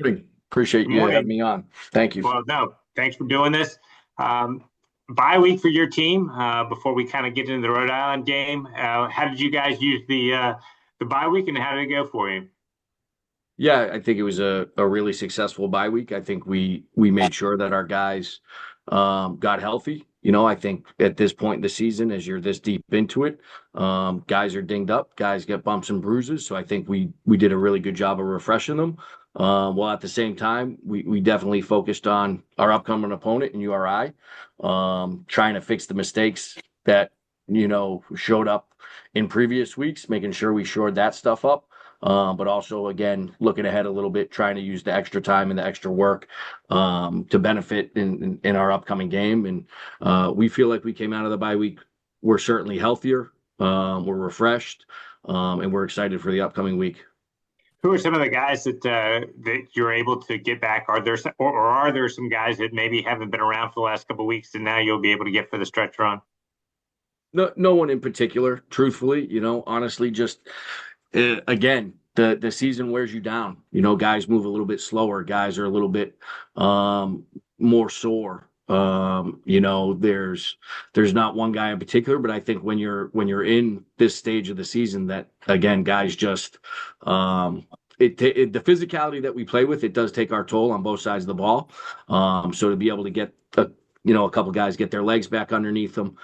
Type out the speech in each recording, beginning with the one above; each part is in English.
Good. Appreciate Good you having morning. me on. Thank you. Well, no, thanks for doing this. Um, Bye week for your team. Before we kind of get into the Rhode Island game, how did you guys use the bye week, and how did it go for you? Yeah, I think it was a really successful bye week. I think we made sure that our guys got healthy. I think at this point in the season, as you're this deep into it, guys are dinged up, guys get bumps and bruises. So I think we did a really good job of refreshing them. While at the same time, we definitely focused on our upcoming opponent in URI, trying to fix the mistakes that showed up in previous weeks, making sure we shored that stuff up. But also, again, looking ahead a little bit, trying to use the extra time and the extra work to benefit in our upcoming game. And we feel like we came out of the bye week. We're certainly healthier, we're refreshed, and we're excited for the upcoming week. Who are some of the guys that you're able to get back? Are there or are there some guys that maybe haven't been around for the last couple of weeks and now you'll be able to get for the stretch run? No one in particular, truthfully. Honestly, just again, the season wears you down. Guys move a little bit slower. Guys are a little bit more sore. There's not one guy in particular, but I think when you're in this stage of the season, that again, guys just the physicality that we play with, it does take our toll on both sides of the ball. So to be able to get a couple guys get their legs back underneath them,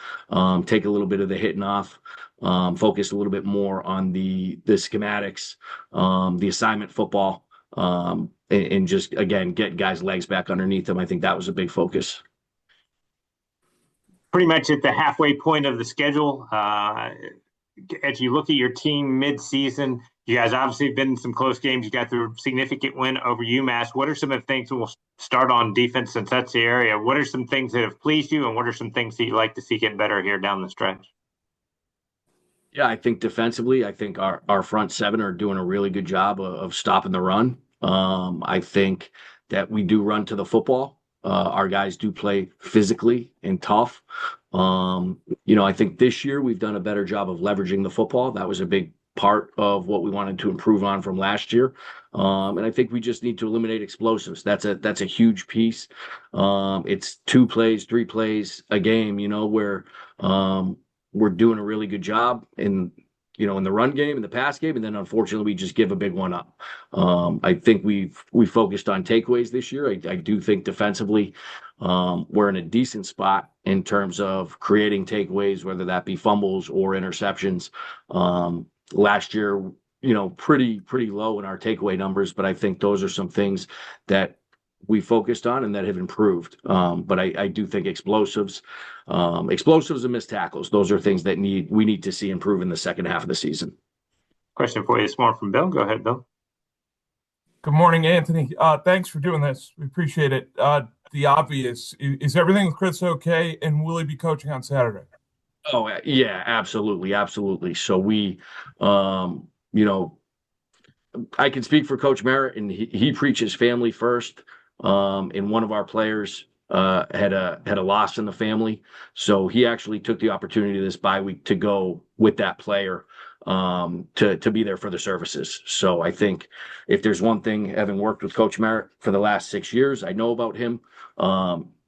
take a little bit of the hitting off, focus a little bit more on the schematics, the assignment football, and just again get guys' legs back underneath them. I think that was a big focus. Pretty much at the halfway point of the schedule. As you look at your team mid-season, you guys obviously have been in some close games. You got the significant win over UMass. What are some of the things, and we'll start on defense since that's the area. What are some things that have pleased you, and what are some things that you'd like to see get better here down the stretch? Yeah, I think defensively, I think our front seven are doing a really good job of stopping the run. I think that we do run to the football. Our guys do play physically and tough. I think this year we've done a better job of leveraging the football. That was a big part of what we wanted to improve on from last year. And I think we just need to eliminate explosives. That's a huge piece. It's 2 plays, 3 plays a game, where we're doing a really good job in the run game, in the pass game, and then unfortunately we just give a big one up. I think we focused on takeaways this year. I do think defensively we're in a decent spot in terms of creating takeaways, whether that be fumbles or interceptions. Last year, pretty low in our takeaway numbers, but I think those are some things that we focused on and that have improved. But I do think explosives and missed tackles, those are things that we need to see improve in the second half of the season. Question for you this morning from Bill. Go ahead, Bill. Good morning, Anthony. Thanks for doing this. We appreciate it. The obvious is everything with Chris okay, and will he be coaching on Saturday? Oh yeah, absolutely, absolutely. So um, you know, I can speak for Coach Merritt, and he preaches family first. And one of our players had a loss in the family, so he actually took the opportunity this bye week to go with that player to be there for the services. So I think if there's one thing, having worked with Coach Merritt for the last 6 years, I know about him.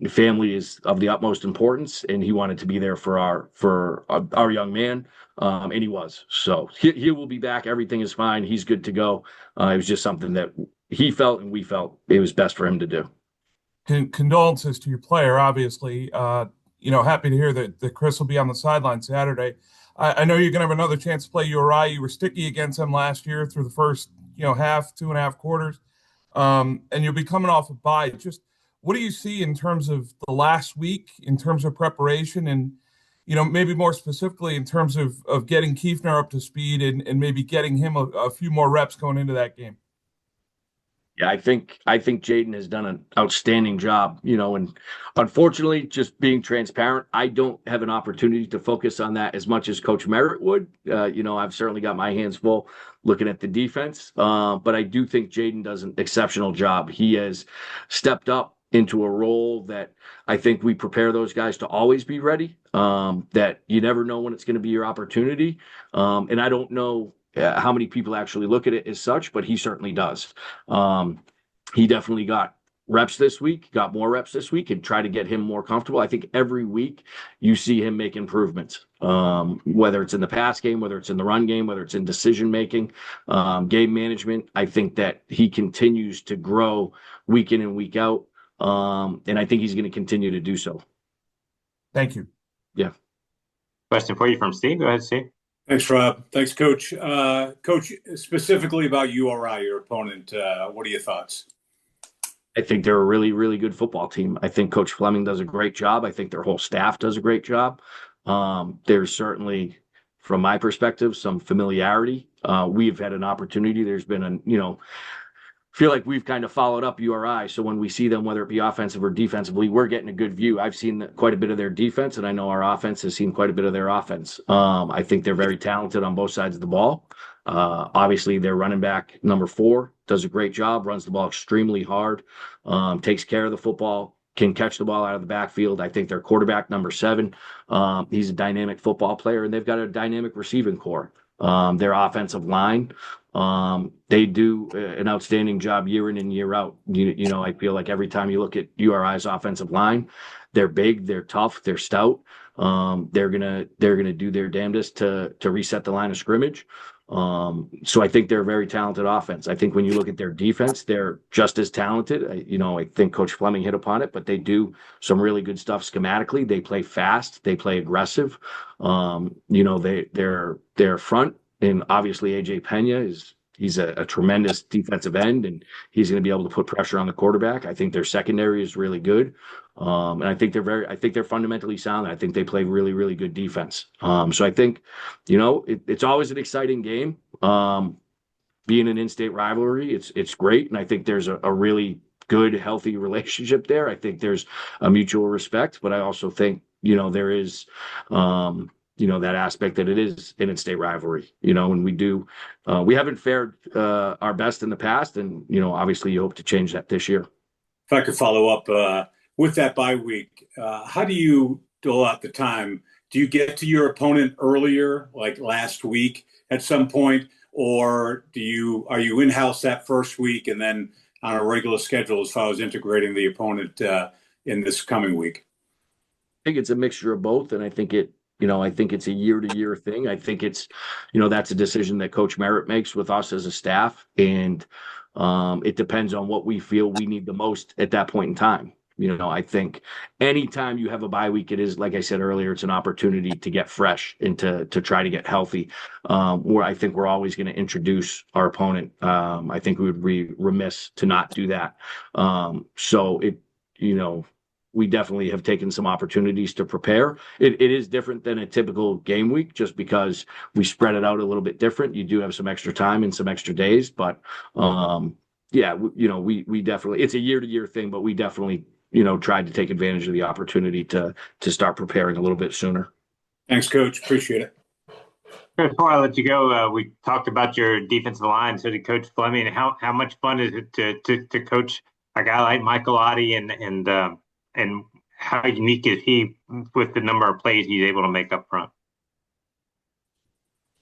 Family is of the utmost importance, and he wanted to be there for our young man. And he was. So he will be back. Everything is fine. He's good to go. It was just something that he felt and we felt it was best for him to do. Condolences to your player, obviously. Happy to hear that Chris will be on the sideline Saturday. I know you're going to have another chance to play URI. You were sticky against them last year through the first, half, 2.5 quarters, and you'll be coming off a bye. Just what do you see in terms of the last week, in terms of preparation, and maybe more specifically in terms of getting Kiefner up to speed and maybe getting him a few more reps going into that game? Yeah, I think Jaden has done an outstanding job, and unfortunately, just being transparent, I don't have an opportunity to focus on that as much as Coach Merritt would. I've certainly got my hands full looking at the defense, but I do think Jaden does an exceptional job. He has stepped up into a role that I think we prepare those guys to always be ready. That you never know when it's going to be your opportunity, and I don't know how many people actually look at it as such, but he certainly does. Um, he definitely got reps this week, got more reps this week, and try to get him more comfortable. I think every week you see him make improvements, whether it's in the pass game, whether it's in the run game, whether it's in decision making, game management. I think that he continues to grow week in and week out, and I think he's going to continue to do so. Thank you. Yeah. Question for you from Steve. Go ahead, Steve. Thanks, Rob. Thanks, Coach. Coach, specifically about URI, your opponent, what are your thoughts? I think they're a really, really good football team. I think Coach Fleming does a great job. I think their whole staff does a great job. There's certainly, from my perspective, some familiarity. We've had an opportunity. There's been feel like we've kind of followed up URI. So when we see them, whether it be offensive or defensively, we're getting a good view. I've seen quite a bit of their defense, and I know our offense has seen quite a bit of their offense. I think they're very talented on both sides of the ball. Obviously, their running back, number 4, does a great job, runs the ball extremely hard, takes care of the football, can catch the ball out of the backfield. I think their quarterback, number 7, he's a dynamic football player, and they've got a dynamic receiving core. Their offensive line, they do an outstanding job year in and year out. I feel like every time you look at URI's offensive line, they're big, they're tough, they're stout. They're gonna do their damnedest to reset the line of scrimmage. So I think they're a very talented offense. I think when you look at their defense, they're just as talented. I think Coach Fleming hit upon it, but they do some really good stuff schematically. They play fast, they play aggressive. Their front, and obviously AJ Pena he's a tremendous defensive end, and he's going to be able to put pressure on the quarterback. I think their secondary is really good. And I think they're fundamentally sound. I think they play really, really good defense. So I think, it's always an exciting game. Being an in-state rivalry, it's great. And I think there's a really good, healthy relationship there. I think there's a mutual respect, but I also think, there is, that aspect that it is an in-state rivalry, and we haven't fared our best in the past. And, obviously you hope to change that this year. If I could follow up with that bye week, how do you dole out the time? Do you get to your opponent earlier, like last week at some point, or are you in-house that first week and then on a regular schedule as far as integrating the opponent in this coming week? I think it's a mixture of both, and I think it's a year-to-year thing. I think it's, that's a decision that Coach Merritt makes with us as a staff, and it depends on what we feel we need the most at that point in time. I think anytime you have a bye week, it is, like I said earlier, it's an opportunity to get fresh and to try to get healthy. Where I think we're always going to introduce our opponent. I think we would be remiss to not do that. We definitely have taken some opportunities to prepare. It is different than a typical game week just because we spread it out a little bit different. You do have some extra time and some extra days, but we definitely, it's a year-to-year thing, but we definitely, tried to take advantage of the opportunity to start preparing a little bit sooner. Thanks, Coach. Appreciate it. Before I let you go, we talked about your defensive line. So did Coach Fleming. How much fun is it to coach a guy like Michael Oddie, and how unique is he with the number of plays he's able to make up front?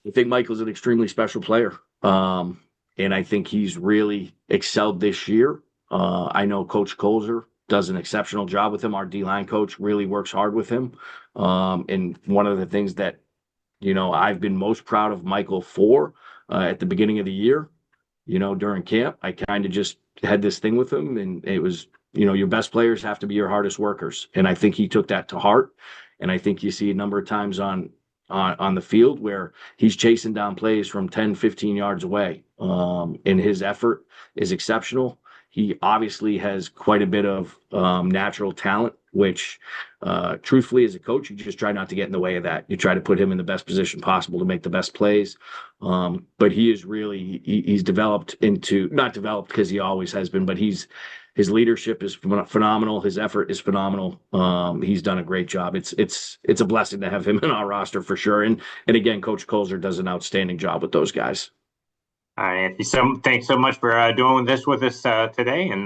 I think Michael's an extremely special player. And I think he's really excelled this year. I know Coach Colzer does an exceptional job with him. Our D-line coach really works hard with him. And one of the things that, I've been most proud of Michael for at the beginning of the year, during camp, I kind of just had this thing with him, and it was, your best players have to be your hardest workers. And I think he took that to heart. And I think you see a number of times on the field where he's chasing down plays from 10, 15 yards away. And his effort is exceptional. He obviously has quite a bit of natural talent, which truthfully, as a coach, you just try not to get in the way of that. You try to put him in the best position possible to make the best plays. But he is really, he's developed into, not developed because he always has been, but his leadership is phenomenal. His effort is phenomenal. He's done a great job. It's a blessing to have him in our roster for sure. And again, Coach Colzer does an outstanding job with those guys. All right, Anthony. Thanks so much for doing this with us today. And